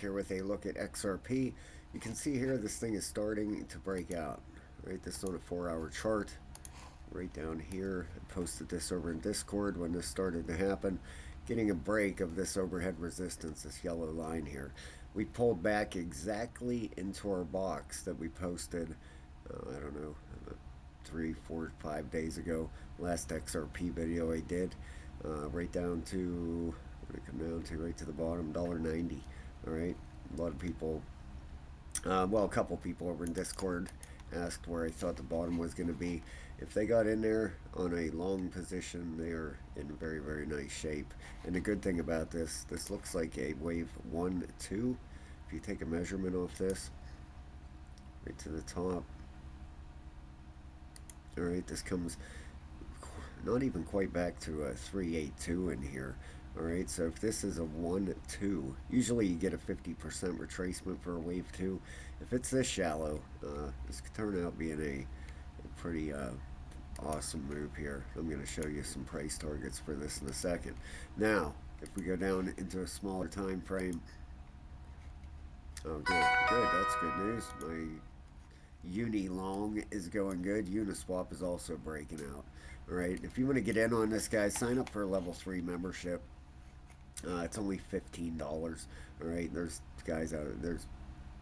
here with a look at XRP. You can see here this thing is starting to break out. Right, this is on a 4-hour chart. Right down here, I posted this over in Discord when this started to happen. Getting a break of this overhead resistance, this yellow line here. We pulled back exactly into our box that we posted, I don't know, 3, 4, 5 days ago. Last XRP video I did. Right down to, what did it come down to? Right to the bottom, $1.90. Alright, a lot of people, well, a couple people over in Discord asked where I thought the bottom was going to be. If they got in there on a long position, they are in very, very nice shape. And the good thing about this looks like a wave 1, 2. If you take a measurement off this, right to the top, alright, this comes not even quite back to a 382 in here. Alright, so if this is a 1, 2, usually you get a 50% retracement for a wave 2. If it's this shallow, this could turn out being a pretty awesome move here. I'm going to show you some price targets for this in a second. Now, if we go down into a smaller time frame, oh good, that's good news. My Uni long is going good. Uniswap is also breaking out. Alright, if you want to get in on this, guys, sign up for a level 3 membership. It's only $15. Alright, there's guys out there, there's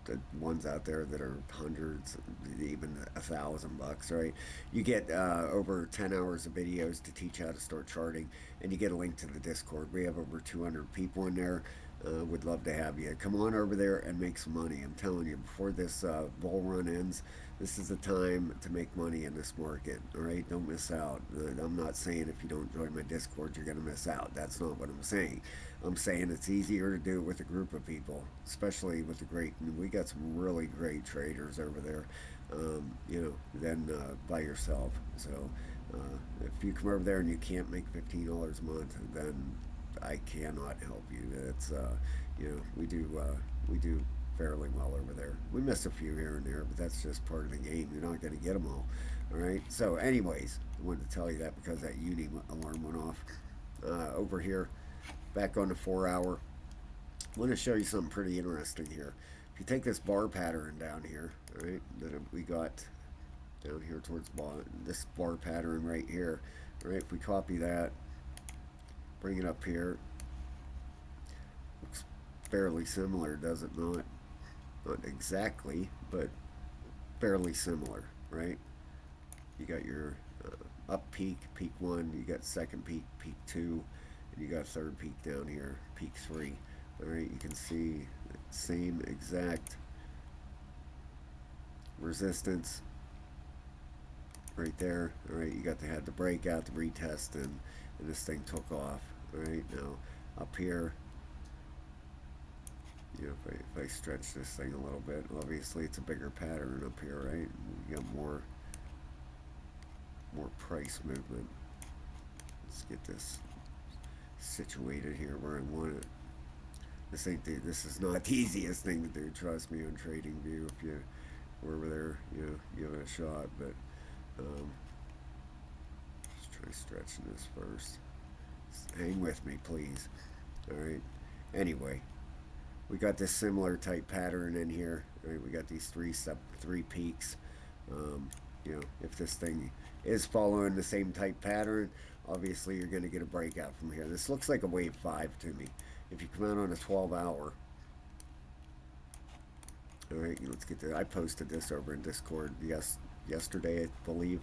the ones out there that are hundreds, even $1,000. Right, you get over 10 hours of videos to teach how to start charting, and you get a link to the Discord. We have over 200 people in there. Would love to have you. Come on over there and make some money. I'm telling you, before this bull run ends, this is the time to make money in this market. All right, don't miss out. I'm not saying if you don't join my Discord, you're going to miss out. That's not what I'm saying. I'm saying it's easier to do it with a group of people, especially with the great. We got some really great traders over there, than by yourself. So if you come over there and you can't make $15 a month, then I cannot help you. It's we do fairly well over there. We miss a few here and there, but that's just part of the game. You're not going to get them all. All right. So, anyways, I wanted to tell you that because that uni alarm went off. Over here, back on the 4-hour. I want to show you something pretty interesting here. If you take this bar pattern down here, all right, that we got down here towards the bottom, this bar pattern right here, all right, if we copy that, bring it up here, looks fairly similar, does it not? Not exactly, but fairly similar, right? You got your up peak, peak 1, you got second peak, peak 2, and you got third peak down here, peak 3. All right, you can see the same exact resistance right there. All right, you got to have the breakout, the retest, and this thing took off. All right, now up here, if I stretch this thing a little bit, obviously it's a bigger pattern up here, right? You got more price movement. Let's get this situated here where I want it. This is not the easiest thing to do. Trust me, on TradingView, if you were over there, give it a shot. But let's try stretching this first. Hang with me, please. All right. Anyway, we got this similar type pattern in here. Right? We got these three peaks. If this thing is following the same type pattern, obviously you're going to get a breakout from here. This looks like a wave 5 to me. If you come out on a 12-hour, all right, let's get there. I posted this over in Discord yesterday, I believe,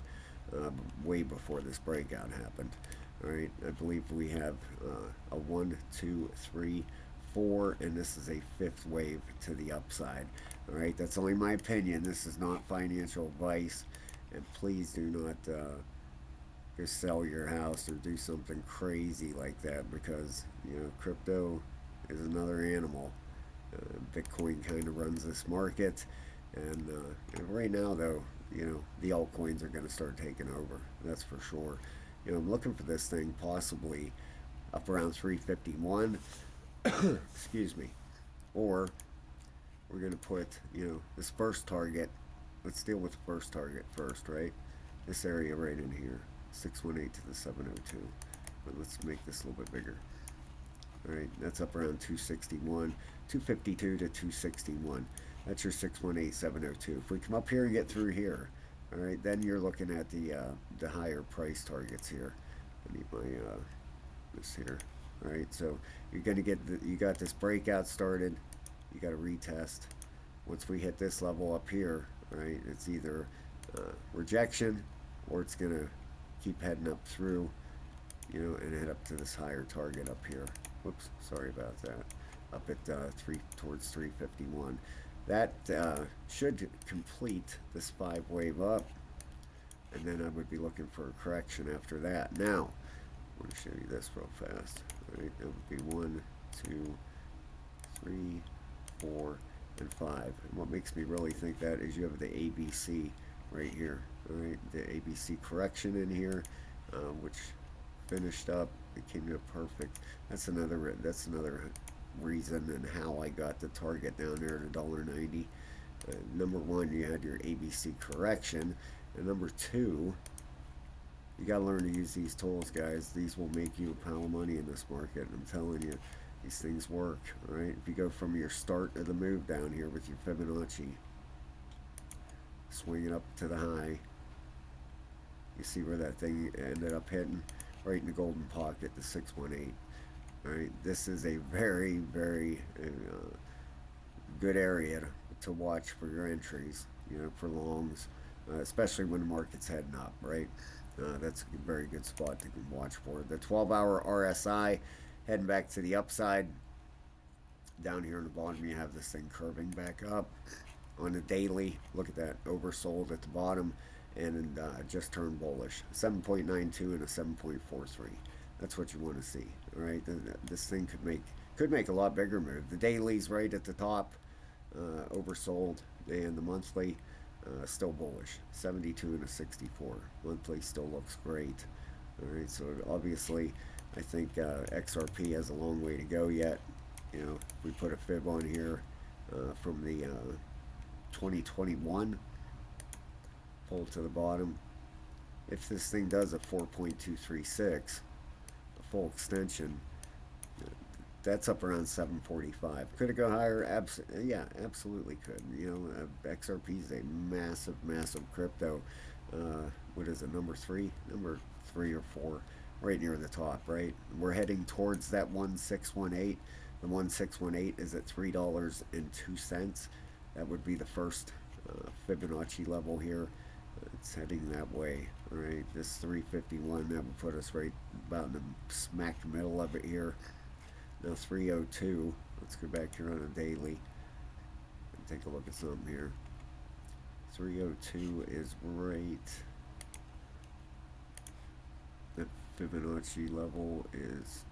way before this breakout happened. All right, I believe we have a 1, 2, 3, 4, and this is a 5th wave to the upside. All right, that's only my opinion. This is not financial advice, and please do not just sell your house or do something crazy like that, because crypto is another animal. Bitcoin kind of runs this market, and right now though, the altcoins are going to start taking over. That's for sure. I'm looking for this thing possibly up around 351. Excuse me. Or we're going to put this first target. Let's deal with the first target first, right? This area right in here, 618 to the 702. But let's make this a little bit bigger. All right, that's up around 261, 252 to 261. That's your 618702. If we come up here and get through here, all right, then you're looking at the higher price targets here. I need my this here. All right, so you're gonna get you got this breakout started. You got to retest. Once we hit this level up here, all right, it's either rejection or it's gonna keep heading up through, you know, and head up to this higher target up here. Whoops, sorry about that. Up at towards 351. That should complete this 5 wave up, and then I would be looking for a correction after that. Now, I want to show you this real fast. All right, that would be 1, 2, 3, 4, and 5. And what makes me really think that is you have the ABC right here. All right, the ABC correction in here, which finished up. It came to a perfect. That's another reason and how I got the target down there at $1.90. Number one, you had your ABC correction, and number two, you got to learn to use these tools, guys. These will make you a pile of money in this market. I'm telling you, these things work. All right, if you go from your start of the move down here with your Fibonacci, swing it up to the high, you see where that thing ended up hitting, right in the golden pocket, the 618. All right, this is a very, very good area to watch for your entries, you know, for longs, especially when the market's heading up, right? That's a very good spot to watch for. The 12-hour RSI heading back to the upside. Down here on the bottom, you have this thing curving back up. On the daily, look at that, oversold at the bottom, and just turned bullish. 7.92 and a 7.43. That's what you want to see. All right, this thing could make a lot bigger move. The daily's right at the top, oversold, and the monthly still bullish. 72 and a 64. Monthly still looks great. All right, so obviously, I think XRP has a long way to go yet. You know, if we put a fib on here from the 2021, pull to the bottom. If this thing does a 4.236, a full extension, that's up around 745. Could it go higher? Yeah, absolutely could. You know, XRP is a massive, massive crypto. What is it, number three or four, right near the top, right? We're heading towards that 1618. The 1618 is at $3.02. That would be the first Fibonacci level here. It's heading that way, all right? This 351, that would put us right about in the smack middle of it here. Now 302, let's go back here on a daily and take a look at something here. 302 is right. That Fibonacci level is,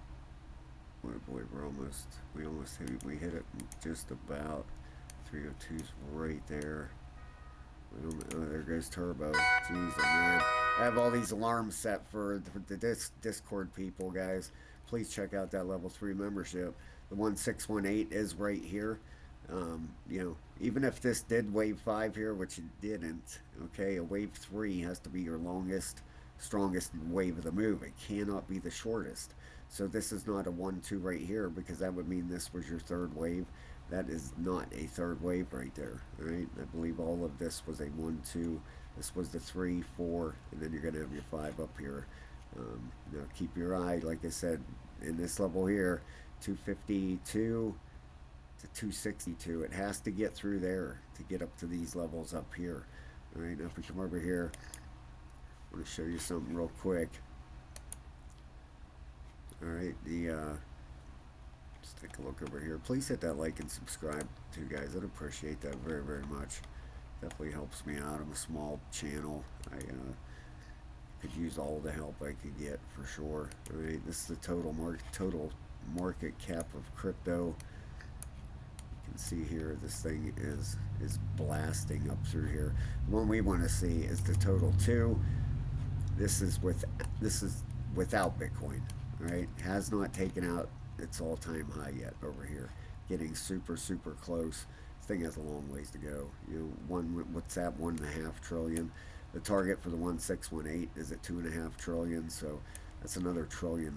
oh boy, we hit it just about. 302's right there. Oh, there goes Turbo. Jeez, man. I have all these alarms set for the Discord people, guys. Please check out that level 3 membership. The 1618 is right here. You know, even if this did wave 5 here, which it didn't, okay, a wave 3 has to be your longest, strongest wave of the move. It cannot be the shortest. So this is not a 1-2 right here, because that would mean this was your third wave. That is not a third wave right there, right? I believe all of this was a 1-2. This was the 3, 4, and then you're going to have your 5 up here. Now keep your eye, like I said, in this level here, 252 to 262. It has to get through there to get up to these levels up here. All right, now if we come over here, I want to show you something real quick. All right, let's take a look over here. Please hit that like and subscribe too, guys. I'd appreciate that very, very much. Definitely helps me out. I'm a small channel. I could use all the help I could get for sure. All right, this is the total market cap of crypto. You can see here this thing is blasting up through here. The one we want to see is the total too. This is without Bitcoin. All right, has not taken out its all-time high yet over here. Getting super, super close. This thing has a long ways to go. You know, what's that? $1.5 trillion. The target for the 1618 is at $2.5 trillion. So that's another $1 trillion.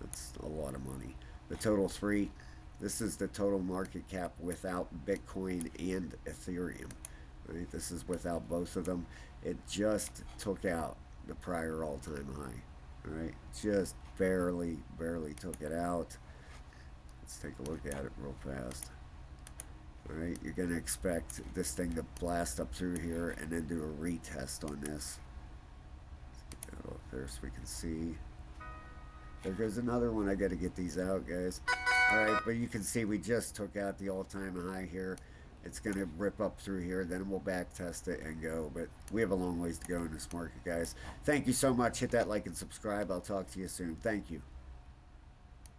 That's a lot of money. The total 3. This is the total market cap without Bitcoin and Ethereum. Right? This is without both of them. It just took out the prior all-time high. All right, just barely took it out. Let's take a look at it real fast. All right, you're going to expect this thing to blast up through here and then do a retest on this. Let's get that up there so we can see. There goes another one. I got to get these out, guys. All right, but you can see we just took out the all-time high here. It's going to rip up through here. Then we'll back test it and go. But we have a long ways to go in this market, guys. Thank you so much. Hit that like and subscribe. I'll talk to you soon. Thank you.